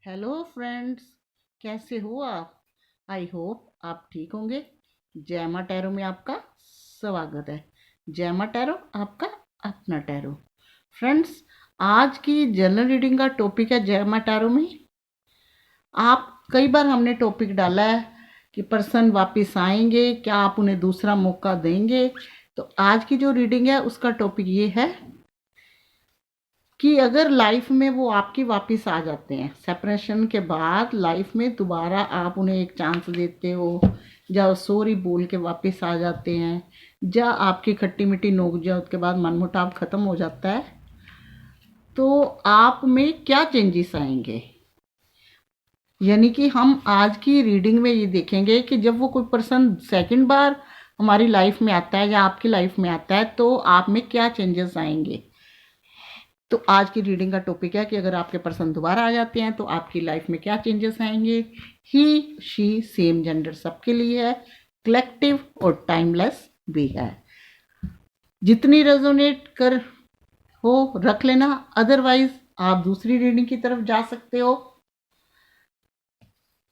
Hello friends, कैसे हो आप? आई होप आप ठीक होंगे। जैमा टैरो में आपका स्वागत है। जैमा टैरो आपका अपना टैरो। फ्रेंड्स, आज की जनरल रीडिंग का टॉपिक है जैमा टैरो में। आप कई बार हमने टॉपिक डाला है कि पर्सन वापस आएंगे, क्या आप उन्हें दूसरा मौका देंगे। तो आज की जो रीडिंग है उसका टॉपिक ये है कि अगर लाइफ में वो आपकी वापस आ जाते हैं, सेपरेशन के बाद लाइफ में दोबारा आप उन्हें एक चांस देते हो, या सॉरी बोल के वापस आ जाते हैं, या आपकी खट्टी मीठी नोक झोंक के बाद मनमुटाव खत्म हो जाता है, तो आप में क्या चेंजेस आएंगे। यानी कि हम आज की रीडिंग में ये देखेंगे कि जब वो कोई पर्सन सेकंड बार हमारी लाइफ में आता है या आपकी लाइफ में आता है तो आप में क्या चेंजेस आएंगे। तो आज की रीडिंग का टॉपिक है कि अगर आपके पर्सन दोबारा आ जाते हैं तो आपकी लाइफ में क्या चेंजेस आएंगे। ही शी सेम जेंडर सबके लिए है, कलेक्टिव और टाइमलेस भी है। जितनी रेजोनेट कर हो रख लेना, अदरवाइज आप दूसरी रीडिंग की तरफ जा सकते हो।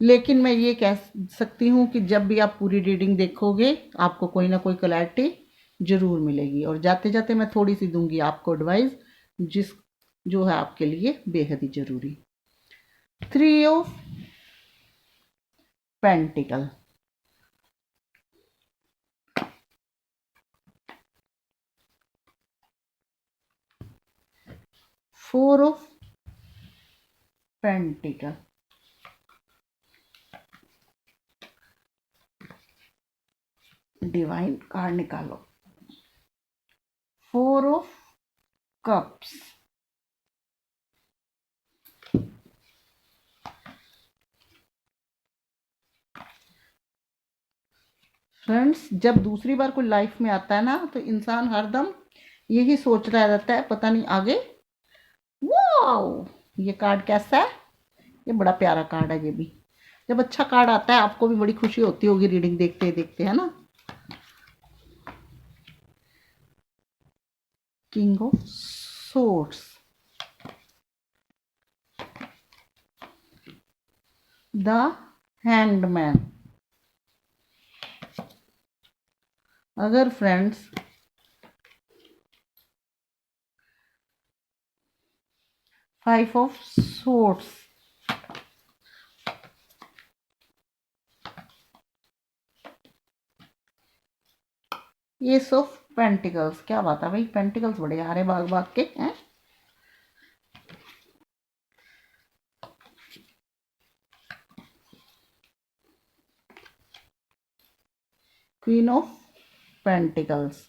लेकिन मैं ये कह सकती हूँ कि जब भी आप पूरी रीडिंग देखोगे आपको कोई ना कोई क्लैरिटी जरूर मिलेगी। और जाते जाते मैं थोड़ी सी दूंगी आपको एडवाइस, जिस जो है आपके लिए बेहद ही जरूरी। 3 of pentacle, four of pentacle, divine card निकालो। फोर ऑफ कप्स, फ्रेंड्स, जब दूसरी बार कोई लाइफ में आता है ना तो इंसान हरदम यही सोच रहा रहता है पता नहीं आगे। वाओ, ये कार्ड कैसा है? ये बड़ा प्यारा कार्ड है। ये भी जब अच्छा कार्ड आता है आपको भी बड़ी खुशी होती होगी रीडिंग देखते देखते, है ना। King of swords, the hangman. अगर friends five of swords, ace of pentacles, क्या बात है भाई, पेंटिकल्स बड़े आ रहे भाग भाग के हैं। क्वीन ऑफ पेंटिकल्स,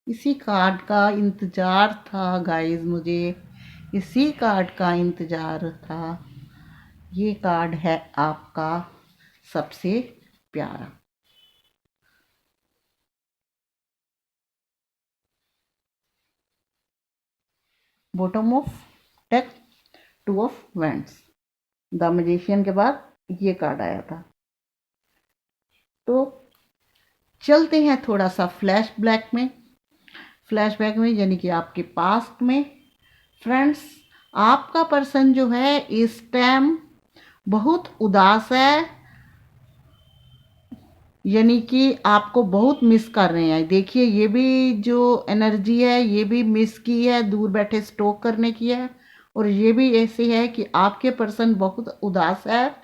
इसी कार्ड का इंतजार था गाइस, मुझे इसी कार्ड का इंतजार था। ये कार्ड है आपका सबसे प्यारा। Bottom of deck, two of vents, the magician के बाद ये कार्ड आया था। तो चलते हैं थोड़ा सा फ्लैशबैक में यानी कि आपके पास्ट में। फ्रेंड्स, आपका पर्सन जो है इस टाइम बहुत उदास है, यानी कि आपको बहुत मिस कर रहे हैं। देखिए, ये भी जो एनर्जी है ये भी मिस की है, दूर बैठे स्टॉक करने की है। और ये भी ऐसे है कि आपके पर्सन बहुत उदास है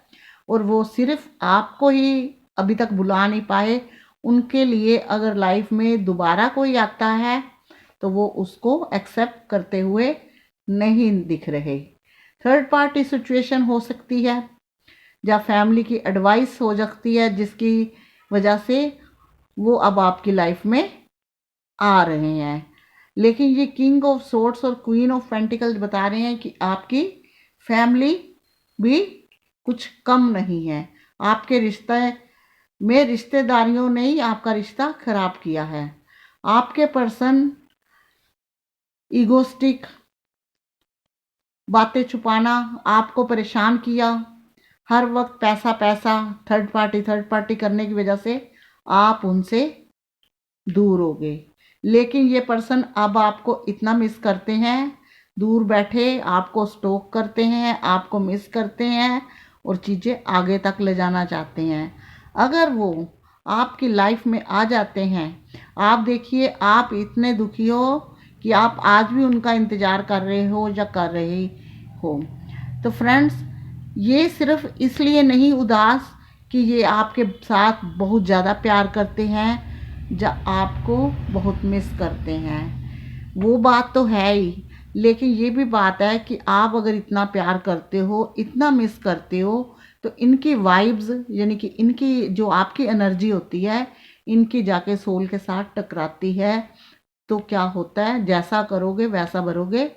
और वो सिर्फ आपको ही अभी तक बुला नहीं पाए। उनके लिए अगर लाइफ में दोबारा कोई आता है तो वो उसको एक्सेप्ट करते हुए नहीं दिख रहे। थर्ड पार्टी सिचुएशन हो सकती है या फैमिली की एडवाइस हो सकती है जिसकी वजह से वो अब आपकी लाइफ में आ रहे हैं। लेकिन ये किंग ऑफ सोर्ड्स और क्वीन ऑफ पेंटिकल्स बता रहे हैं कि आपकी फैमिली भी कुछ कम नहीं है। आपके रिश्ते में रिश्तेदारियों ने ही आपका रिश्ता खराब किया है। आपके पर्सन ईगोस्टिक बातें छुपाना आपको परेशान किया, हर वक्त पैसा पैसा, थर्ड पार्टी करने की वजह से आप उनसे दूर हो गए। लेकिन ये पर्सन अब आपको इतना मिस करते हैं, दूर बैठे आपको स्टॉक करते हैं, आपको मिस करते हैं और चीज़ें आगे तक ले जाना चाहते हैं। अगर वो आपकी लाइफ में आ जाते हैं, आप देखिए आप इतने दुखी हो कि आप आज भी उनका इंतज़ार कर रहे हो या कर रही हो। तो फ्रेंड्स, ये सिर्फ इसलिए नहीं उदास कि ये आपके साथ बहुत ज़्यादा प्यार करते हैं या आपको बहुत मिस करते हैं, वो बात तो है ही, लेकिन ये भी बात है कि आप अगर इतना प्यार करते हो, इतना मिस करते हो, तो इनकी वाइब्स यानी कि इनकी जो आपकी एनर्जी होती है, इनकी जाके सोल के साथ टकराती है। तो क्या होता है, जैसा करोगे वैसा भरोगे,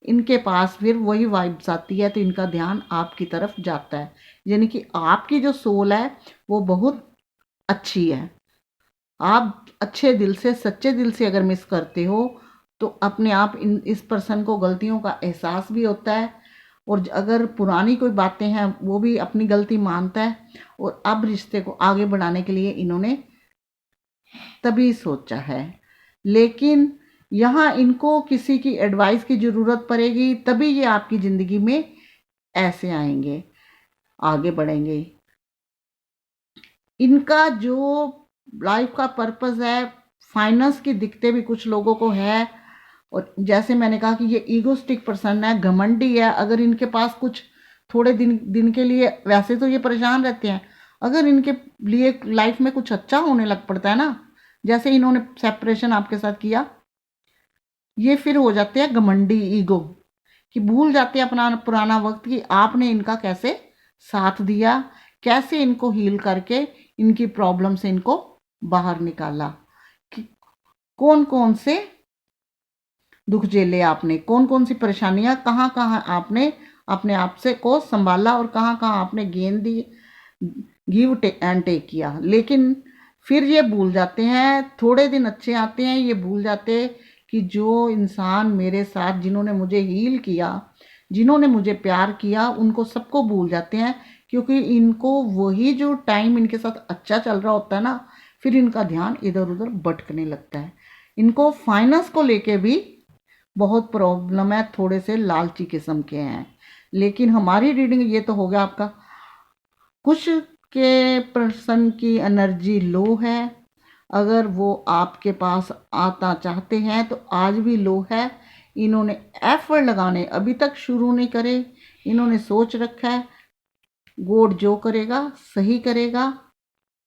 इनके पास फिर वही वाइब्स आती है, तो इनका ध्यान आपकी तरफ जाता है। यानी कि आपकी जो सोल है वो बहुत अच्छी है। आप अच्छे दिल से, सच्चे दिल से अगर मिस करते हो तो अपने आप इस पर्सन को गलतियों का एहसास भी होता है, और अगर पुरानी कोई बातें हैं वो भी अपनी गलती मानता है, और अब रिश्ते को आगे बढ़ाने के लिए इन्होंने तभी सोचा है। लेकिन यहाँ इनको किसी की एडवाइस की ज़रूरत पड़ेगी, तभी ये आपकी ज़िंदगी में ऐसे आएंगे, आगे बढ़ेंगे। इनका जो लाइफ का पर्पस है, फाइनेंस की दिक्कतें भी कुछ लोगों को है, और जैसे मैंने कहा कि ये ईगोस्टिक पर्सन है, घमंडी है। अगर इनके पास कुछ थोड़े दिन दिन के लिए, वैसे तो ये परेशान रहते हैं, अगर इनके लिए लाइफ में कुछ अच्छा होने लग पड़ता है ना, जैसे इन्होंने सेपरेशन आपके साथ किया, ये फिर हो जाते हैं घमंडी, ईगो, कि भूल जाते हैं अपना पुराना वक्त कि आपने इनका कैसे साथ दिया, कैसे इनको हील करके इनकी प्रॉब्लम से इनको बाहर निकाला, कि कौन कौन से दुख झेले आपने, कौन कौन सी परेशानियां, कहाँ कहाँ आपने अपने आप से को संभाला, और कहाँ कहाँ आपने गेन दी, गिव एंड टेक किया। लेकिन फिर ये भूल जाते हैं, थोड़े दिन अच्छे आते हैं, ये भूल जाते कि जो इंसान मेरे साथ, जिन्होंने मुझे हील किया, जिन्होंने मुझे प्यार किया, उनको सबको भूल जाते हैं, क्योंकि इनको वही जो टाइम इनके साथ अच्छा चल रहा होता है ना, फिर इनका ध्यान इधर उधर भटकने लगता है। इनको फाइनेंस को लेके भी बहुत प्रॉब्लम है, थोड़े से लालची किस्म के हैं। लेकिन हमारी रीडिंग ये तो हो गया आपका, कुछ के पर्सन की एनर्जी लो है, अगर वो आपके पास आता चाहते हैं तो आज भी लो है। इन्होंने एफर्ट लगाने अभी तक शुरू नहीं करे, इन्होंने सोच रखा है गॉड जो करेगा सही करेगा,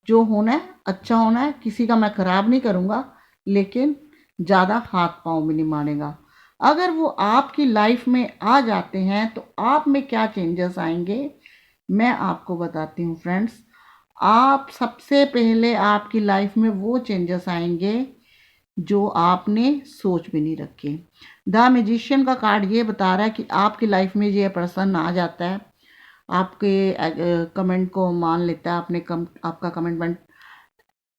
जो होना है अच्छा होना है, किसी का मैं खराब नहीं करूँगा, लेकिन ज़्यादा हाथ पाँव भी नहीं मारेगा। अगर वो आपकी लाइफ में आ जाते हैं तो आप में क्या चेंजेस आएंगे, मैं आपको बताती हूँ फ्रेंड्स। आप सबसे पहले आपकी लाइफ में वो चेंजेस आएंगे जो आपने सोच भी नहीं रखे। द मैजिशियन का कार्ड ये बता रहा है कि आपकी लाइफ में ये पर्सन आ जाता है, आपके कमेंट को मान लेता है, आपका कमिटमेंट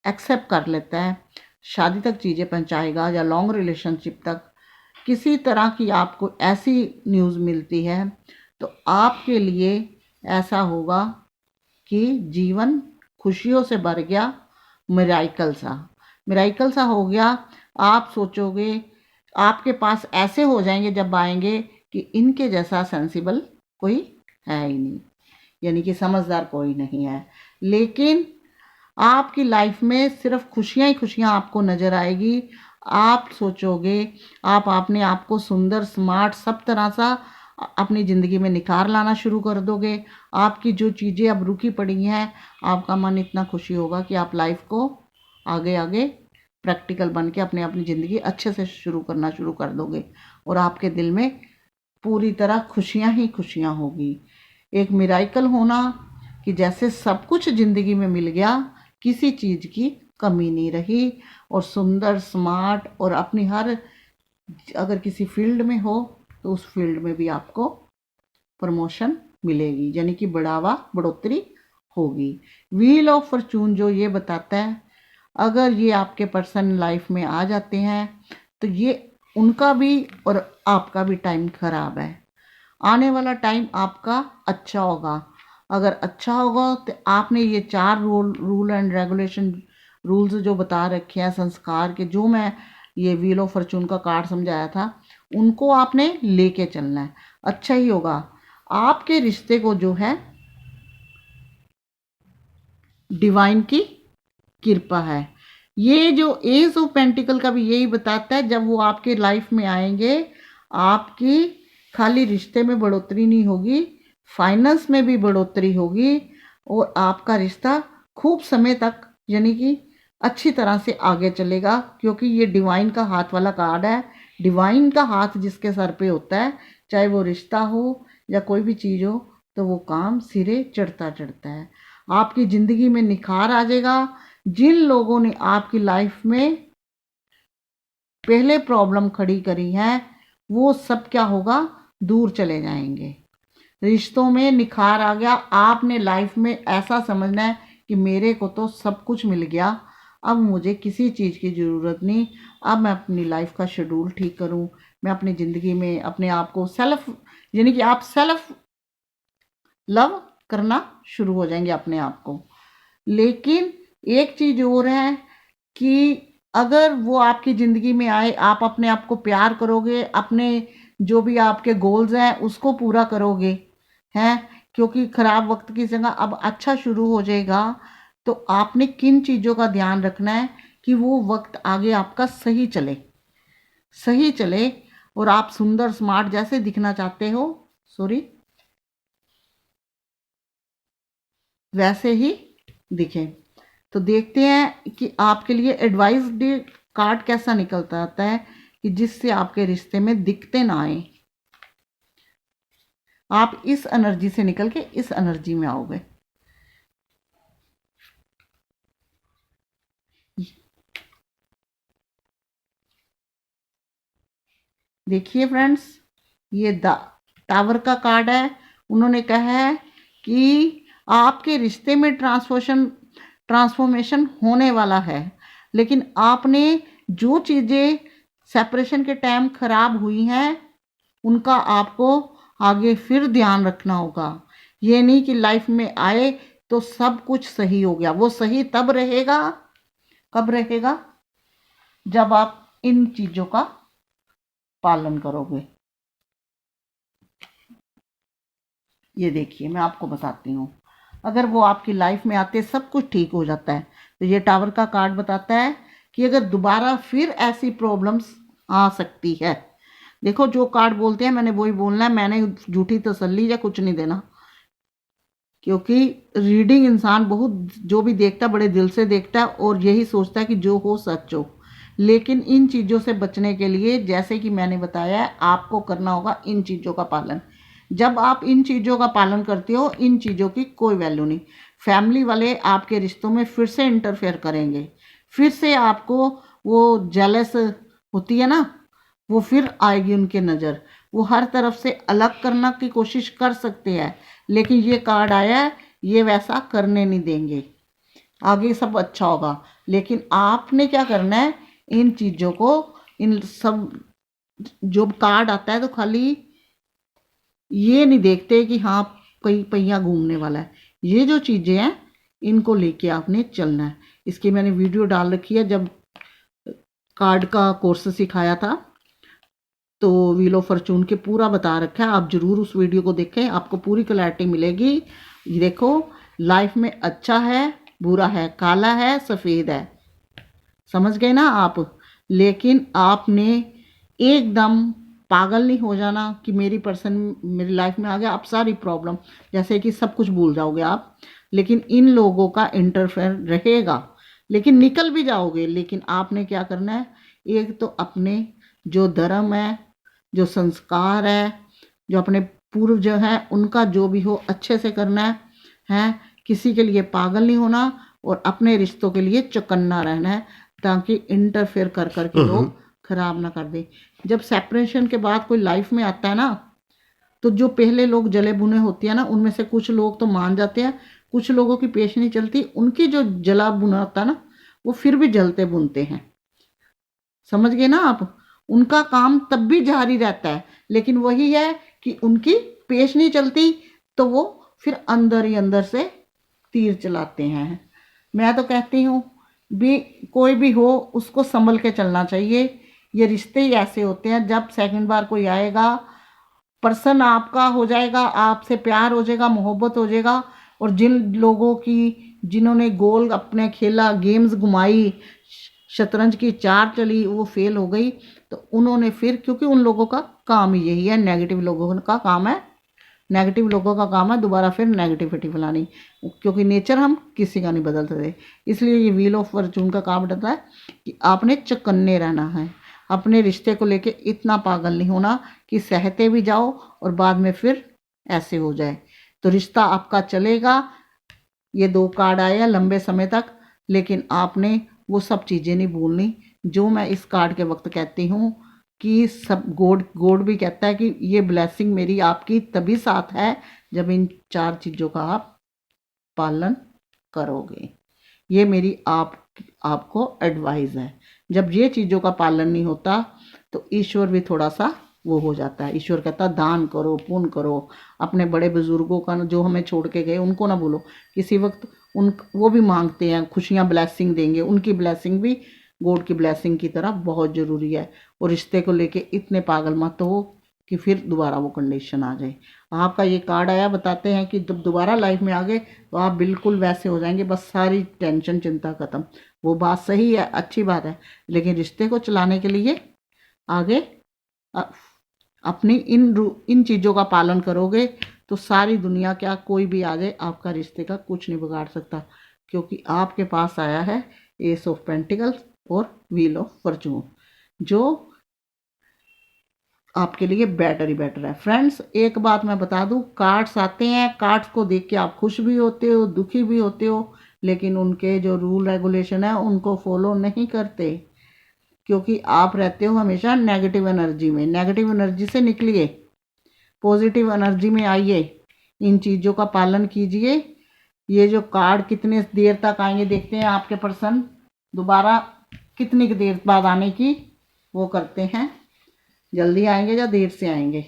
एक्सेप्ट कर लेता है, शादी तक चीज़ें पहुंचाएगा या लॉन्ग रिलेशनशिप तक किसी तरह की आपको ऐसी न्यूज़ मिलती है, तो आपके लिए ऐसा होगा कि जीवन खुशियों से भर गया, मिराइकल सा हो गया। आप सोचोगे, आपके पास ऐसे हो जाएंगे जब आएंगे कि इनके जैसा सेंसिबल कोई है ही नहीं, यानी कि समझदार कोई नहीं है। लेकिन आपकी लाइफ में सिर्फ खुशियाँ ही खुशियाँ आपको नज़र आएगी। आप सोचोगे, आप अपने आप को सुंदर, स्मार्ट, सब तरह सा अपनी ज़िंदगी में निखार लाना शुरू कर दोगे। आपकी जो चीज़ें अब रुकी पड़ी हैं, आपका मन इतना खुशी होगा कि आप लाइफ को आगे आगे प्रैक्टिकल बन के अपने अपनी ज़िंदगी अच्छे से शुरू करना शुरू कर दोगे, और आपके दिल में पूरी तरह खुशियाँ ही खुशियाँ होगी। एक मिराइकल होना कि जैसे सब कुछ ज़िंदगी में मिल गया, किसी चीज़ की कमी नहीं रही, और सुंदर, स्मार्ट, और अपनी हर, अगर किसी फील्ड में हो तो उस फील्ड में भी आपको प्रमोशन मिलेगी, यानी कि बढ़ोतरी होगी। व्हील ऑफ फॉर्चून जो ये बताता है, अगर ये आपके पर्सन लाइफ में आ जाते हैं तो ये उनका भी और आपका भी टाइम खराब है। आने वाला टाइम आपका अच्छा होगा। अगर अच्छा होगा तो आपने ये 4 रूल एंड रेगुलेशन, रूल्स जो बता रखे हैं संस्कार के, जो मैं ये व्हील ऑफ फॉर्चून का कार्ड समझाया था, उनको आपने लेके चलना है, अच्छा ही होगा। आपके रिश्ते को जो है डिवाइन की कृपा है। ये जो एज ऑफ पेंटिकल का भी यही बताता है, जब वो आपके लाइफ में आएंगे आपकी खाली रिश्ते में बढ़ोतरी नहीं होगी, फाइनेंस में भी बढ़ोतरी होगी और आपका रिश्ता खूब समय तक यानी कि अच्छी तरह से आगे चलेगा, क्योंकि ये डिवाइन का हाथ वाला कार्ड है। डिवाइन का हाथ जिसके सर पे होता है, चाहे वो रिश्ता हो या कोई भी चीज़ हो, तो वो काम सिरे चढ़ता चढ़ता है। आपकी ज़िंदगी में निखार आ जाएगा। जिन लोगों ने आपकी लाइफ में पहले प्रॉब्लम खड़ी करी है वो सब क्या होगा, दूर चले जाएंगे। रिश्तों में निखार आ गया। आपने लाइफ में ऐसा समझना है कि मेरे को तो सब कुछ मिल गया, अब मुझे किसी चीज़ की ज़रूरत नहीं। अब मैं अपनी लाइफ का शेड्यूल ठीक करूं, मैं अपनी ज़िंदगी में अपने आप को सेल्फ यानी कि आप सेल्फ लव करना शुरू हो जाएंगे अपने आप को। लेकिन एक चीज़ और है कि अगर वो आपकी ज़िंदगी में आए, आप अपने आप को प्यार करोगे, अपने जो भी आपके गोल्स हैं उसको पूरा करोगे हैं, क्योंकि ख़राब वक्त की जगह अब अच्छा शुरू हो जाएगा। तो आपने किन चीज़ों का ध्यान रखना है कि वो वक्त आगे आपका सही चले, सही चले और आप सुंदर स्मार्ट जैसे दिखना चाहते हो, सॉरी, वैसे ही दिखें। तो देखते हैं कि आपके लिए एडवाइस डे कार्ड कैसा निकलता आता है कि जिससे आपके रिश्ते में दिक्कतें ना आए, आप इस एनर्जी से निकल के इस एनर्जी में आओगे। देखिए फ्रेंड्स, ये टावर का कार्ड है। उन्होंने कहा है कि आपके रिश्ते में ट्रांसफॉर्मेशन होने वाला है, लेकिन आपने जो चीज़ें सेपरेशन के टाइम खराब हुई हैं उनका आपको आगे फिर ध्यान रखना होगा। ये नहीं कि लाइफ में आए तो सब कुछ सही हो गया। वो सही तब रहेगा, कब रहेगा, जब आप इन चीज़ों का पालन करोगे। ये देखिए, मैं आपको बताती हूँ, अगर वो आपकी लाइफ में आते सब कुछ ठीक हो जाता है। तो ये टावर का कार्ड बताता है कि अगर दोबारा फिर ऐसी प्रॉब्लम्स आ सकती है। देखो, जो कार्ड बोलते हैं मैंने वही बोलना है, मैंने झूठी तसल्ली या कुछ नहीं देना, क्योंकि रीडिंग इंसान बहुत जो भी देखता है बड़े दिल से देखता है और यही सोचता है कि जो हो सच हो। लेकिन इन चीज़ों से बचने के लिए, जैसे कि मैंने बताया है, आपको करना होगा इन चीज़ों का पालन। जब आप इन चीज़ों का पालन करते हो, इन चीज़ों की कोई वैल्यू नहीं। फैमिली वाले आपके रिश्तों में फिर से इंटरफेयर करेंगे, फिर से आपको वो जेलस होती है ना, वो फिर आएगी उनके नज़र। वो हर तरफ से अलग करना की कोशिश कर सकते हैं, लेकिन ये कार्ड आया है, ये वैसा करने नहीं देंगे। आगे सब अच्छा होगा। लेकिन आपने क्या करना है, इन चीज़ों को, इन सब जो कार्ड आता है तो खाली ये नहीं देखते कि हाँ कहीं पहिया घूमने वाला है। ये जो चीज़ें हैं इनको लेके आपने चलना है। इसकी मैंने वीडियो डाल रखी है, जब कार्ड का कोर्स सिखाया था तो व्हील ऑफ फॉर्चून के पूरा बता रखा है। आप ज़रूर उस वीडियो को देखें, आपको पूरी क्लैरिटी मिलेगी। देखो, लाइफ में अच्छा है, बुरा है, काला है, सफ़ेद है, समझ गए ना आप। लेकिन आपने एकदम पागल नहीं हो जाना कि मेरी पर्सन मेरी लाइफ में आ गया, आप सारी प्रॉब्लम जैसे कि सब कुछ भूल जाओगे आप। लेकिन इन लोगों का इंटरफेयर रहेगा, लेकिन निकल भी जाओगे। लेकिन आपने क्या करना है, एक तो अपने जो धर्म है, जो संस्कार है, जो अपने पूर्व जो है उनका जो भी हो अच्छे से करना है। किसी के लिए पागल नहीं होना और अपने रिश्तों के लिए चौकन्ना रहना है, ताकि इंटरफेयर कर करके लोग खराब ना कर दे। जब सेपरेशन के बाद कोई लाइफ में आता है ना, तो जो पहले लोग जले भुने होते हैं ना, उनमें से कुछ लोग तो मान जाते हैं, कुछ लोगों की पेश नहीं चलती। उनकी जो जला भुना होता है ना, वो फिर भी जलते बुनते हैं, समझ गए ना आप। उनका काम तब भी जारी रहता है, लेकिन वही है कि उनकी पेश नहीं चलती, तो वो फिर अंदर ही अंदर से तीर चलाते हैं। मैं तो कहती हूँ भी कोई भी हो उसको संभल के चलना चाहिए। ये रिश्ते ही ऐसे होते हैं, जब सेकंड बार कोई आएगा पर्सन आपका हो जाएगा, आपसे प्यार हो जाएगा, मोहब्बत हो जाएगा। और जिन लोगों की जिन्होंने गोल अपने खेला, गेम्स घुमाई, शतरंज की चार चली, वो फेल हो गई, तो उन्होंने फिर, क्योंकि उन लोगों का काम ही यही है, नेगेटिव लोगों का काम है, नेगेटिव लोगों का काम है दोबारा फिर नेगेटिविटी फैलानी, क्योंकि नेचर हम किसी का नहीं बदल सकते। इसलिए ये व्हील ऑफ फॉर्चून का काम बताता है कि आपने चौकन्ने रहना है, अपने रिश्ते को लेके इतना पागल नहीं होना कि सहते भी जाओ और बाद में फिर ऐसे हो जाए। तो रिश्ता आपका चलेगा। ये 2 कार्ड आए हैं लंबे समय तक, लेकिन आपने वो सब चीज़ें नहीं भूलनी जो मैं इस कार्ड के वक्त कहती हूँ कि सब गॉड गॉड भी कहता है कि ये ब्लेसिंग मेरी आपकी तभी साथ है जब इन 4 चीज़ों का आप पालन करोगे। ये मेरी आपको एडवाइस है। जब ये चीज़ों का पालन नहीं होता तो ईश्वर भी थोड़ा सा वो हो जाता है। ईश्वर कहता है दान करो, पुण्य करो, अपने बड़े बुजुर्गों का जो हमें छोड़ के गए उनको ना भूलो। किसी वक्त वो भी मांगते हैं खुशियाँ, ब्लेसिंग देंगे, उनकी ब्लेसिंग भी गॉड की ब्लेसिंग की तरह बहुत ज़रूरी है। और रिश्ते को लेके इतने पागल मत हो कि फिर दोबारा वो कंडीशन आ जाए। आपका ये कार्ड आया बताते हैं कि जब दोबारा लाइफ में आ गए तो आप बिल्कुल वैसे हो जाएंगे, बस सारी टेंशन चिंता खत्म। वो बात सही है, अच्छी बात है, लेकिन रिश्ते को चलाने के लिए आगे अपनी इन चीज़ों का पालन करोगे तो सारी दुनिया, क्या कोई भी आ जाए, आपका रिश्ते का कुछ नहीं बिगाड़ सकता, क्योंकि आपके पास आया है एस ऑफ पेंटिकल्स और व्हील ऑफ फॉर्चून, जो आपके लिए बेटर ही बेटर है। फ्रेंड्स, एक बात मैं बता दूं, कार्ड्स आते हैं, कार्ड्स को देख के आप खुश भी होते हो, दुखी भी होते हो, लेकिन उनके जो रूल रेगुलेशन है उनको फॉलो नहीं करते, क्योंकि आप रहते हो हमेशा नेगेटिव एनर्जी में। नेगेटिव एनर्जी से निकलिए, पॉजिटिव एनर्जी में आइए, इन चीज़ों का पालन कीजिए। ये जो कार्ड कितने देर तक आएंगे देखते हैं, आपके पर्सन दोबारा कितनी देर बाद आने की वो करते हैं, जल्दी आएंगे या देर से आएंगे।